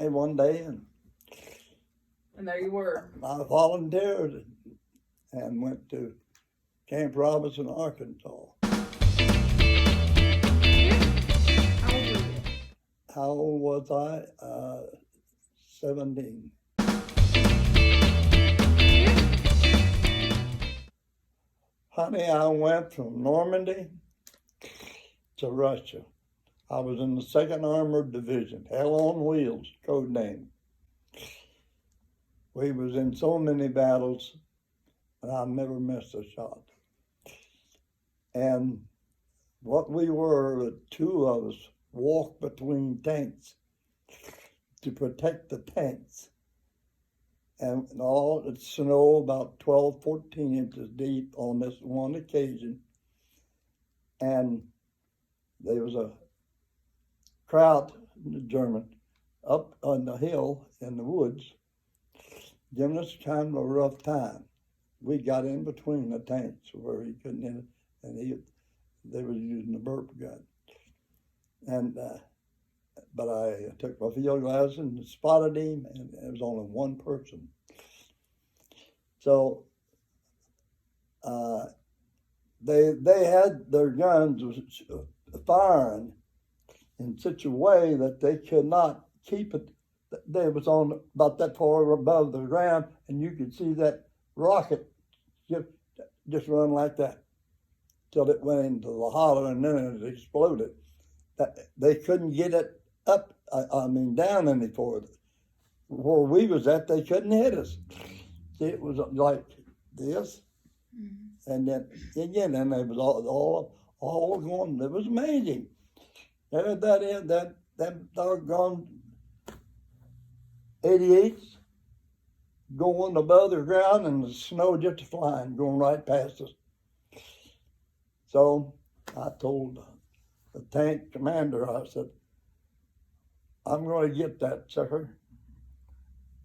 me one day, and there you were. I volunteered and went to Camp Robinson, Arkansas. How old were you? How old was I? 17. Honey, I went from Normandy to Russia. I was in the 2nd Armored Division, Hell on Wheels, code name. We was in so many battles, and I never missed a shot. And what we were, the 2 of us walked between tanks to protect the tanks. And all the snow, about 12, 14 inches deep on this one occasion. And there was a crowd, the German, up on the hill in the woods, giving us kind of a rough time. We got in between the tanks where he couldn't enter, and they were using the burp gun. And but I took my field glass and spotted him, and it was only one person. So they had their guns firing in such a way that they could not keep it. They was on about that far above the ground, and you could see that rocket just run like that till it went into the hollow, and then it exploded. They couldn't get it up, down any further. Where we was at, they couldn't hit us. See, it was like this, and then again, and it was all going. It was amazing. There, that doggone 88s going above the ground, and the snow just flying, going right past us. So I told the tank commander, I said, I'm going to get that sucker.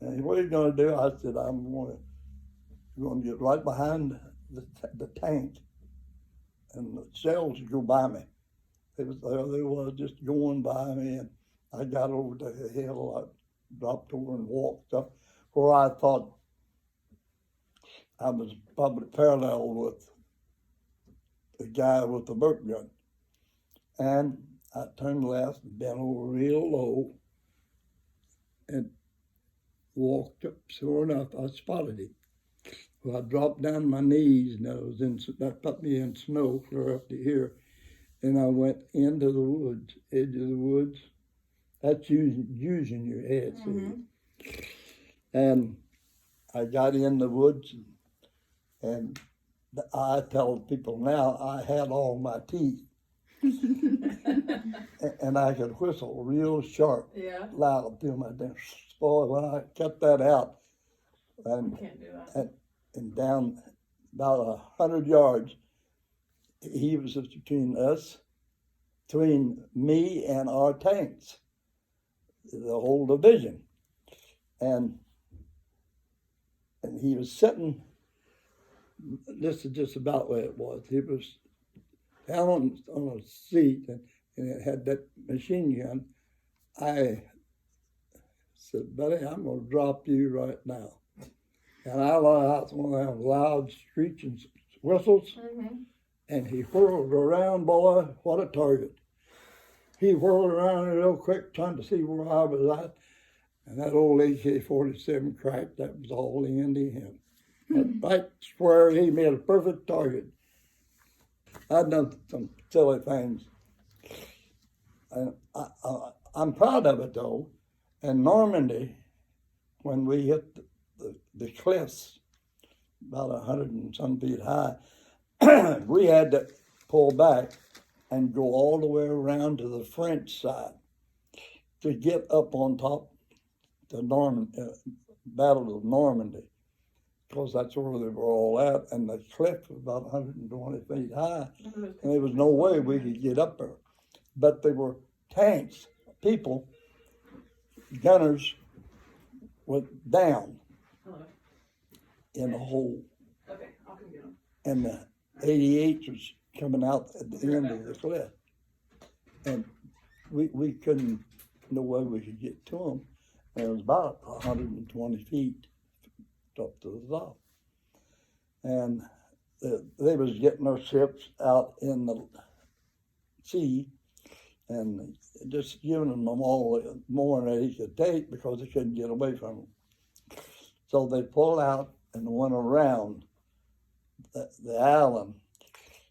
And what are you going to do? I said, I'm going to get right behind the tank, and the shells would go by me. There they was just going by me, and I got over the hill. I dropped over and walked up where I thought I was probably parallel with the guy with the burp gun. And I turned left and bent over real low and walked up. Sure enough, I spotted him. Well, I dropped down to my knees, and that put me in snow clear up to here. And I went into the woods, edge of the woods. That's using your head, see. And I got in the woods, and I tell people now I had all my teeth. And I could whistle real sharp, loud through my dance. Boy, when I cut that out, and Can't do that. And down about 100 yards, he was between us, between me and our tanks, the whole division. And he was sitting, this is just about where it was. He was down on a seat, and it had that machine gun. I said, buddy, I'm going to drop you right now. And I let out one of them loud screeching whistles, and he whirled around, boy, what a target. He whirled around real quick, trying to see where I was at, and that old AK-47 cracked. That was all the end of him. Right square, he made a perfect target. I've done some silly things. And I'm proud of it, though. In Normandy, when we hit the cliffs, about 100 and some feet high, we had to pull back and go all the way around to the French side to get up on top the Battle of Normandy, because that's where they were all at, and the cliff was about 120 feet high, and there was no way we could get up there. But there were tanks, people, gunners went down in the hole. Okay, I'll come get them. And the 88 was coming out at the end of the cliff. And we couldn't, no way we could get to them. and it was about 120 feet up to the top. And they was getting their ships out in the sea and just giving them all more than they could take because they couldn't get away from them. So they pulled out and went around the island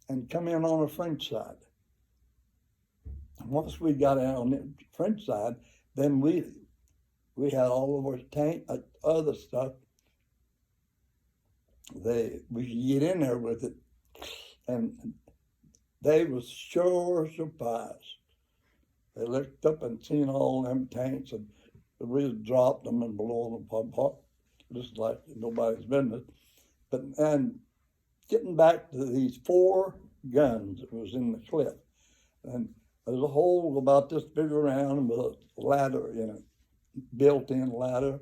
and come in on the French side. Once we got out on the French side, then we had all of our tank, other stuff. We could get in there with it, and they was sure surprised. They looked up and seen all them tanks, and we dropped them and blown them apart, just like nobody's business. But and getting back to these 4 guns that was in the cliff, and there's a hole about this big around with a ladder in it, built-in ladder,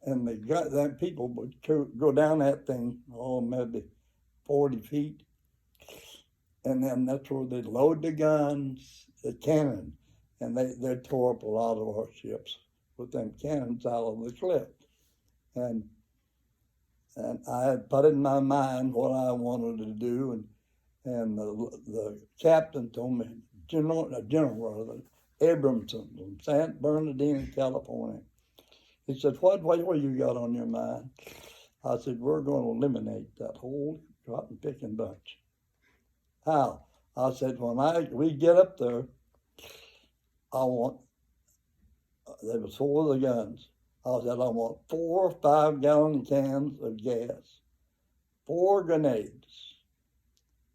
and them people would go down that thing, maybe 40 feet, and then that's where they'd load the guns, the cannon, and they tore up a lot of our ships with them cannons out of the cliff. And I had put in my mind what I wanted to do, and the captain told me, General Abramson from San Bernardino, California. He said, what you got on your mind? I said, we're going to eliminate that whole cotton picking bunch. How? I said, when we get up there, there was 4 of the guns. I said, I want 4 5-gallon cans of gas, 4 grenades,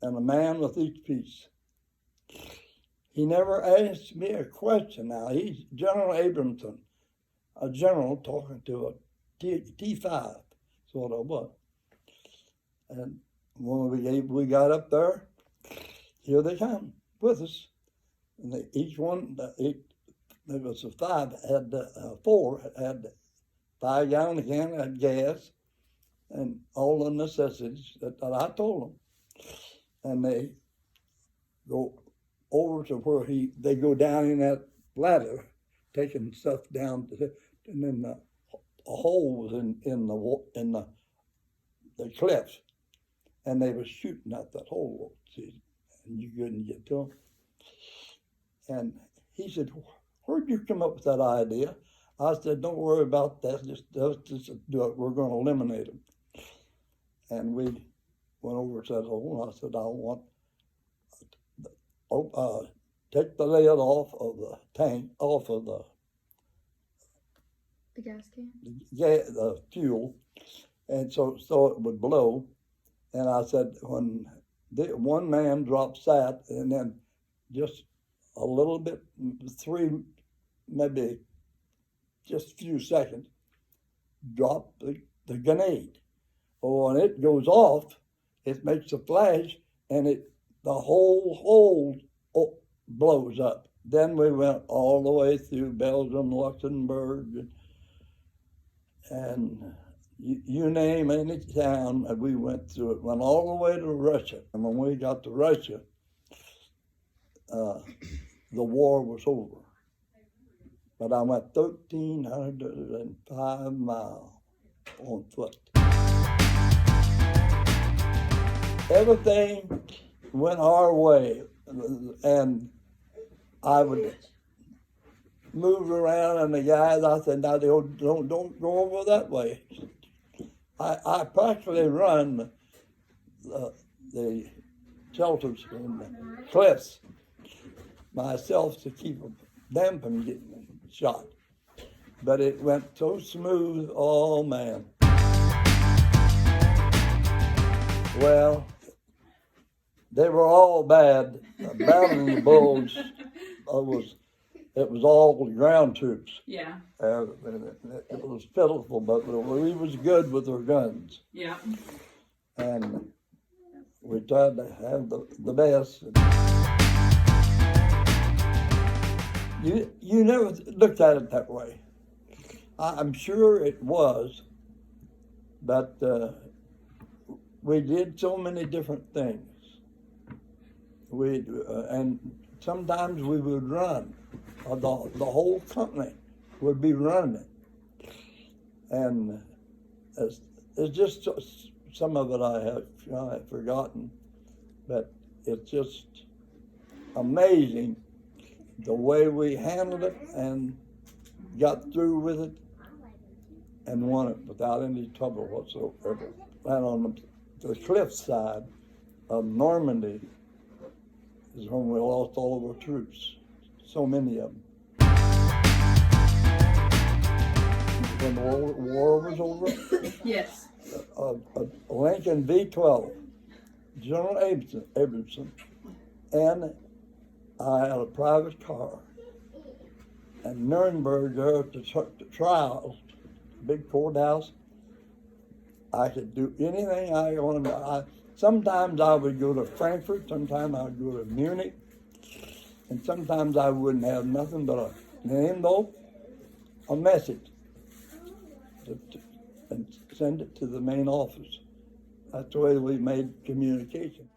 and a man with each piece. He never asked me a question. Now, he's General Abramson, a general talking to a T5, that's what I was. And when we got up there, here they come with us. And each one, there was 4 had 5-gallon can, had gas, and all the necessities that I told them. And they go over to where they go down in that ladder, taking stuff down, and then the holes in the cliffs, and they were shooting out that hole, see, and you couldn't get to them. And he said, where'd you come up with that idea? I said, don't worry about that, just do it, we're going to eliminate them. And we went over to that hole, and I said, I want take the lid off of the tank, off of the gas can? The fuel, and so it would blow. And I said, when one man drops that, and then just a little bit, 3, maybe just a few seconds, drop the grenade. Oh, and it goes off, it makes a flash, and the whole hole blows up. Then we went all the way through Belgium, Luxembourg, and you name any town, and we went through it. Went all the way to Russia. And when we got to Russia, the war was over. But I went 1,305 miles on foot. Everything went our way, and I would move around, and the guys, I said, now don't go over that way. I practically run the shelters and the cliffs myself to keep them from getting shot. But it went so smooth, oh man. Well, they were all bad. Battling the Bulge, it was all ground troops. Yeah. It was pitiful, but we was good with our guns. Yeah. And we tried to have the best. You never looked at it that way. I'm sure it was, but we did so many different things. And sometimes we would run. The whole company would be running. And it's just some of it I have forgotten, but it's just amazing the way we handled it and got through with it and won it without any trouble whatsoever. And on the cliffside of Normandy is when we lost all of our troops, so many of them. When the war was over, Yes. a Lincoln V12, General Abramson, and I had a private car. And Nuremberg, there at the trials, big courthouse, I could do anything I wanted. Sometimes I would go to Frankfurt, sometimes I would go to Munich, and sometimes I wouldn't have nothing but a name, though, a message, and send it to the main office. That's the way we made communication.